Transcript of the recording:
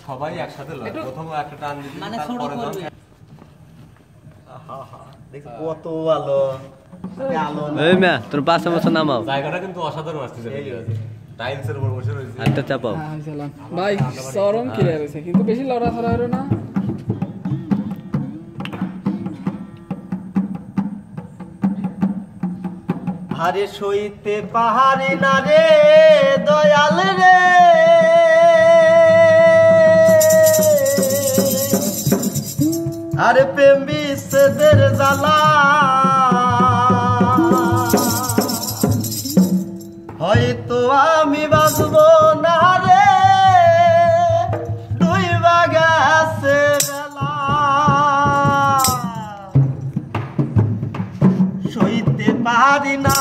সবাই একসাথে লয়, প্রথম একটা টান দিবি মানে তারপরে দাও। দেখো কত ভালো আলো। এই মিয়া তোর পাশে বসে নামাও। জায়গাটা কিন্তু অসাধারণ আসছে, টাইলসের উপর বসে রয়েছে। হাতটা চাপাও। ভাই চরম ক্লিয়ার হয়েছে, কিন্তু বেশি লড়াছড়া হলো না। আরে সইতে পাহাড়ি না রে দয়াল রে, আরে প্রেম বিচ্ছেদের জ্বালা হয়তো আমি বাঁচবো না রে, ডুইবা গেছে বেলা। সইতে পারি না